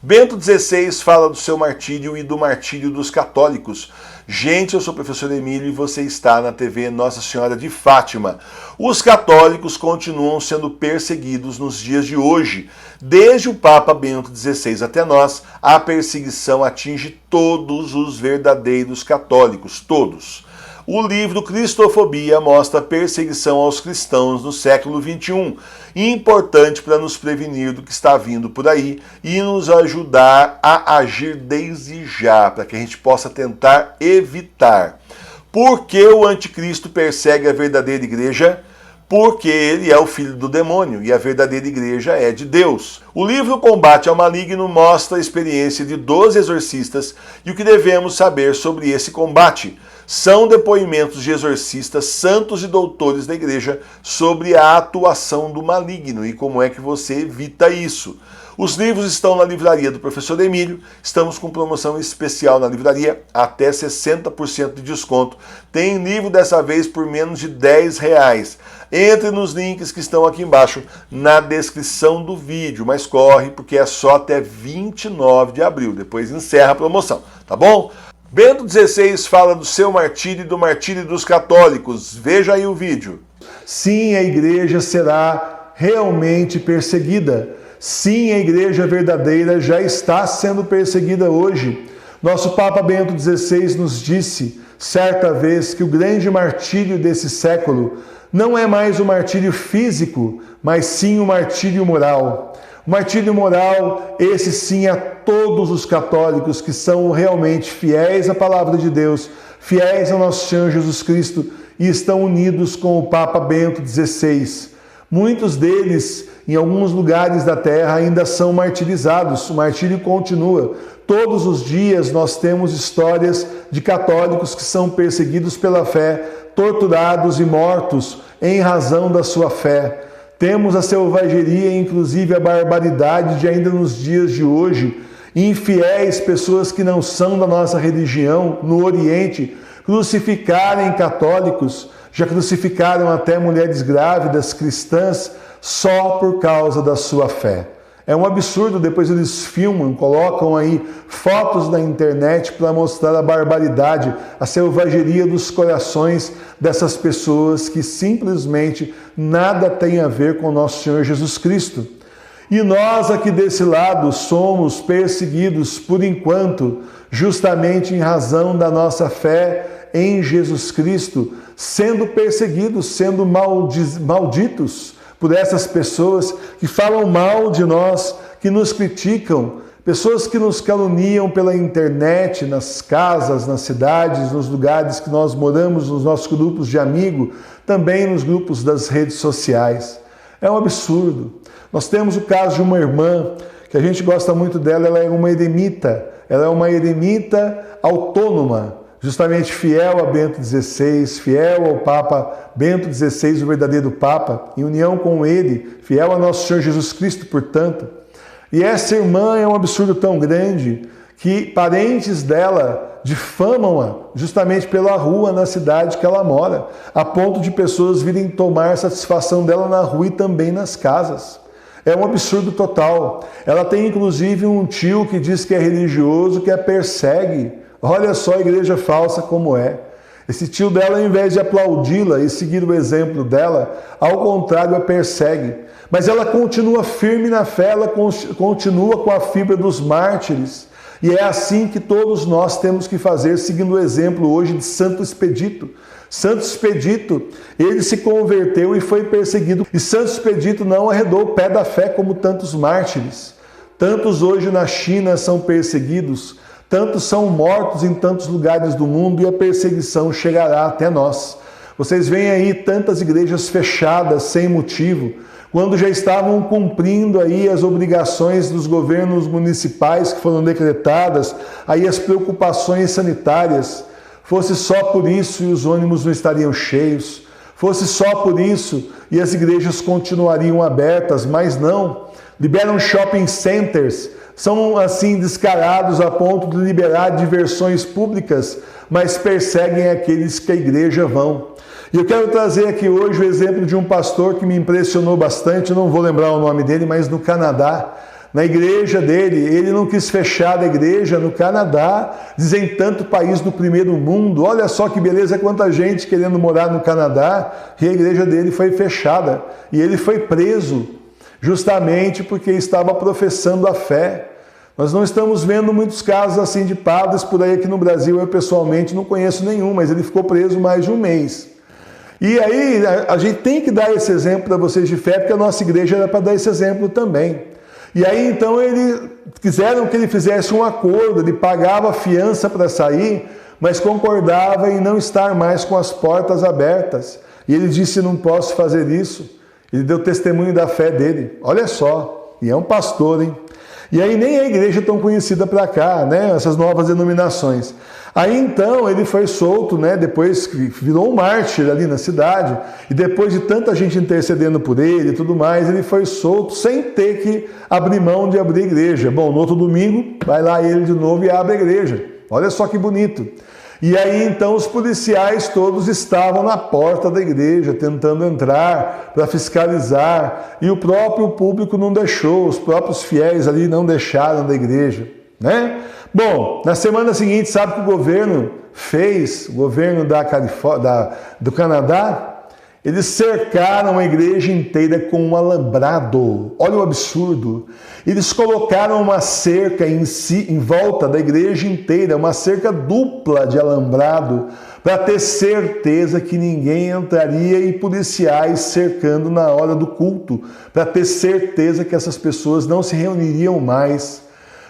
Bento XVI fala do seu martírio e do martírio dos católicos. Gente, eu sou o professor Emílio e você está na TV Nossa Senhora de Fátima. Os católicos continuam sendo perseguidos nos dias de hoje. Desde o Papa Bento XVI até nós, a perseguição atinge todos os verdadeiros católicos, todos. O livro Cristofobia mostra a perseguição aos cristãos no século XXI, importante para nos prevenir do que está vindo por aí e nos ajudar a agir desde já, para que a gente possa tentar evitar. Por que o anticristo persegue a verdadeira igreja? Porque ele é o filho do demônio e a verdadeira igreja é de Deus. O livro Combate ao Maligno mostra a experiência de 12 exorcistas e o que devemos saber sobre esse combate. São depoimentos de exorcistas, santos e doutores da igreja sobre a atuação do maligno e como é que você evita isso. Os livros estão na livraria do professor Emílio, estamos com promoção especial na livraria, até 60% de desconto. Tem livro dessa vez por menos de R$10. Entre nos links que estão aqui embaixo na descrição do vídeo, mas corre porque é só até 29 de abril, depois encerra a promoção, tá bom? Bento XVI fala do seu martírio e do martírio dos católicos. Veja aí o vídeo. Sim, a igreja será realmente perseguida. Sim, a igreja verdadeira já está sendo perseguida hoje. Nosso Papa Bento XVI nos disse, certa vez, que o grande martírio desse século não é mais o martírio físico, mas sim o martírio moral. O martírio moral, esse sim, a todos os católicos que são realmente fiéis à palavra de Deus, fiéis ao nosso Senhor Jesus Cristo e estão unidos com o Papa Bento XVI. Muitos deles, em alguns lugares da terra, ainda são martirizados. O martírio continua. Todos os dias nós temos histórias de católicos que são perseguidos pela fé, torturados e mortos em razão da sua fé. Temos a selvageria, inclusive a barbaridade de ainda nos dias de hoje, infiéis, pessoas que não são da nossa religião, no Oriente, crucificarem católicos, já crucificaram até mulheres grávidas, cristãs, só por causa da sua fé. É um absurdo, depois eles filmam, colocam aí fotos na internet para mostrar a barbaridade, a selvageria dos corações dessas pessoas que simplesmente nada tem a ver com o nosso Senhor Jesus Cristo. E nós aqui desse lado somos perseguidos por enquanto, justamente em razão da nossa fé em Jesus Cristo, sendo perseguidos, sendo malditos por essas pessoas que falam mal de nós, que nos criticam, pessoas que nos caluniam pela internet, nas casas, nas cidades, nos lugares que nós moramos, nos nossos grupos de amigo, também nos grupos das redes sociais. É um absurdo. Nós temos o caso de uma irmã, que a gente gosta muito dela, ela é uma eremita autônoma, justamente fiel a Bento XVI, fiel ao Papa Bento XVI, o verdadeiro Papa, em união com ele, fiel a nosso Senhor Jesus Cristo, portanto. E essa irmã é um absurdo tão grande que parentes dela difamam-a justamente pela rua na cidade que ela mora, a ponto de pessoas virem tomar satisfação dela na rua e também nas casas. É um absurdo total. Ela tem inclusive um tio que diz que é religioso, que a persegue. Olha só a igreja falsa como é. Esse tio dela, ao invés de aplaudi-la e seguir o exemplo dela, ao contrário, a persegue. Mas ela continua firme na fé, ela continua com a fibra dos mártires. E é assim que todos nós temos que fazer, seguindo o exemplo hoje de Santo Expedito. Santo Expedito, ele se converteu e foi perseguido. E Santo Expedito não arredou o pé da fé como tantos mártires. Tantos hoje na China são perseguidos, tantos são mortos em tantos lugares do mundo e a perseguição chegará até nós. Vocês veem aí tantas igrejas fechadas sem motivo, quando já estavam cumprindo aí as obrigações dos governos municipais que foram decretadas, aí as preocupações sanitárias. Fosse só por isso e os ônibus não estariam cheios, fosse só por isso e as igrejas continuariam abertas, mas não. Liberam shopping centers, são assim descarados a ponto de liberar diversões públicas, mas perseguem aqueles que a igreja vão. E eu quero trazer aqui hoje o exemplo de um pastor que me impressionou bastante, não vou lembrar o nome dele, mas no Canadá, na igreja dele. Ele não quis fechar a igreja no Canadá, dizem tanto país do primeiro mundo. Olha só que beleza, quanta gente querendo morar no Canadá, e a igreja dele foi fechada. E ele foi preso, justamente porque estava professando a fé. Nós não estamos vendo muitos casos assim de padres por aí aqui no Brasil. Eu pessoalmente não conheço nenhum, mas ele ficou preso mais de um mês. E aí a gente tem que dar esse exemplo para vocês de fé, porque a nossa igreja era para dar esse exemplo também. E aí então quiseram que ele fizesse um acordo, ele pagava a fiança para sair, mas concordava em não estar mais com as portas abertas. E ele disse, não posso fazer isso. Ele deu testemunho da fé dele. Olha só, e é um pastor, hein? E aí nem a igreja é tão conhecida para cá, né? Essas novas denominações. Aí então ele foi solto, né? Depois que virou um mártir ali na cidade, e depois de tanta gente intercedendo por ele e tudo mais, ele foi solto sem ter que abrir mão de abrir a igreja. Bom, no outro domingo, vai lá ele de novo e abre a igreja. Olha só que bonito. E aí então os policiais todos estavam na porta da igreja, tentando entrar para fiscalizar, e o próprio público não deixou, os próprios fiéis ali não deixaram da igreja, né? Bom, na semana seguinte, sabe o que o governo fez? O governo do Canadá? Eles cercaram a igreja inteira com um alambrado. Olha o absurdo. Eles colocaram uma cerca em volta da igreja inteira, uma cerca dupla de alambrado, para ter certeza que ninguém entraria, e policiais cercando na hora do culto, para ter certeza que essas pessoas não se reuniriam mais.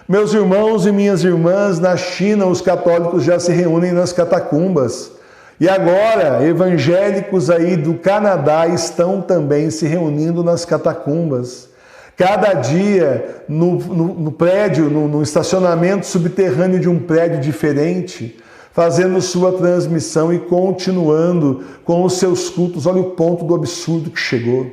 Meus irmãos e minhas irmãs, na China os católicos já se reúnem nas catacumbas. E agora, evangélicos aí do Canadá estão também se reunindo nas catacumbas. Cada dia, no prédio, no estacionamento subterrâneo de um prédio diferente, fazendo sua transmissão e continuando com os seus cultos. Olha o ponto do absurdo que chegou.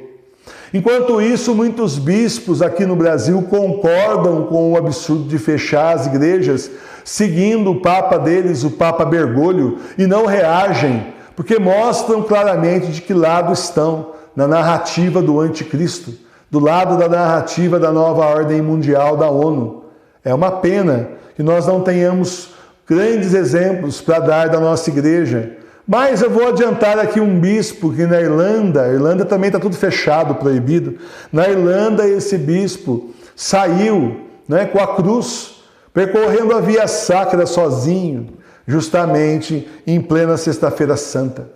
Enquanto isso, muitos bispos aqui no Brasil concordam com o absurdo de fechar as igrejas, seguindo o Papa deles, o Papa Bergoglio, e não reagem, porque mostram claramente de que lado estão na narrativa do anticristo, do lado da narrativa da nova ordem mundial da ONU. É uma pena que nós não tenhamos grandes exemplos para dar da nossa igreja. Mas eu vou adiantar aqui um bispo que na Irlanda também está tudo fechado, proibido. Na Irlanda esse bispo saiu, né, com a cruz, percorrendo a Via Sacra sozinho, justamente em plena Sexta-feira Santa.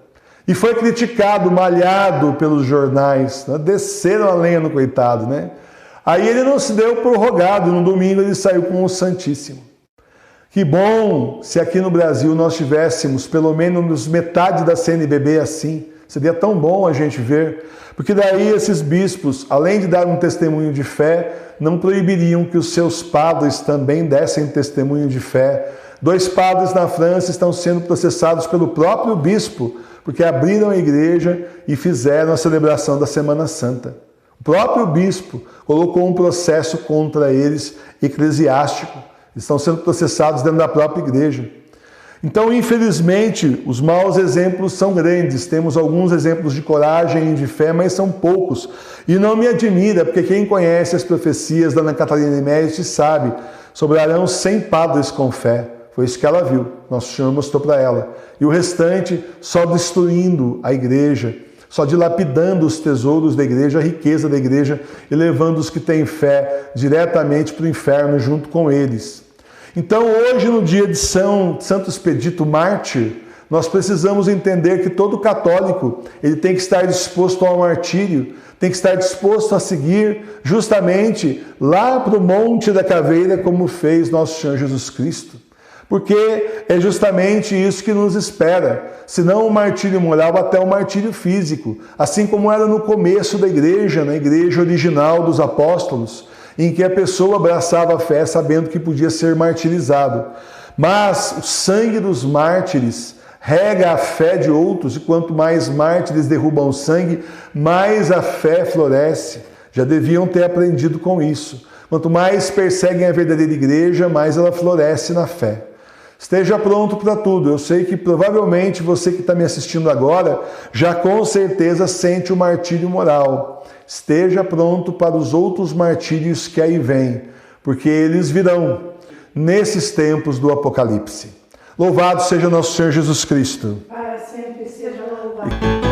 E foi criticado, malhado pelos jornais, né? Desceram a lenha no coitado, né? Aí ele não se deu por rogado, no domingo ele saiu com o Santíssimo. Que bom se aqui no Brasil nós tivéssemos pelo menos metade da CNBB assim. Seria tão bom a gente ver, porque daí esses bispos, além de dar um testemunho de fé, não proibiriam que os seus padres também dessem testemunho de fé. 2 padres na França estão sendo processados pelo próprio bispo, porque abriram a igreja e fizeram a celebração da Semana Santa. O próprio bispo colocou um processo contra eles, eclesiástico. Estão sendo processados dentro da própria igreja. Então, infelizmente, os maus exemplos são grandes. Temos alguns exemplos de coragem e de fé, mas são poucos. E não me admira, porque quem conhece as profecias da Ana Catarina de Médici sabe, sobrarão 100 padres com fé. Foi isso que ela viu, nosso Senhor mostrou para ela. E o restante só destruindo a igreja, só dilapidando os tesouros da igreja, a riqueza da igreja, e levando os que têm fé diretamente para o inferno junto com eles. Então hoje, no dia de Santo Expedito Mártir, nós precisamos entender que todo católico ele tem que estar disposto ao martírio, tem que estar disposto a seguir justamente lá para o Monte da Caveira, como fez nosso Senhor Jesus Cristo. Porque é justamente isso que nos espera, se não o martírio moral, até o martírio físico, assim como era no começo da igreja, na igreja original dos apóstolos, em que a pessoa abraçava a fé sabendo que podia ser martirizado. Mas o sangue dos mártires rega a fé de outros, e quanto mais mártires derrubam o sangue, mais a fé floresce. Já deviam ter aprendido com isso. Quanto mais perseguem a verdadeira igreja, mais ela floresce na fé. Esteja pronto para tudo. Eu sei que provavelmente você que está me assistindo agora já com certeza sente o martírio moral. esteja pronto para os outros martírios que aí vêm, porque eles virão nesses tempos do Apocalipse. Louvado seja nosso Senhor Jesus Cristo. Para sempre seja louvado.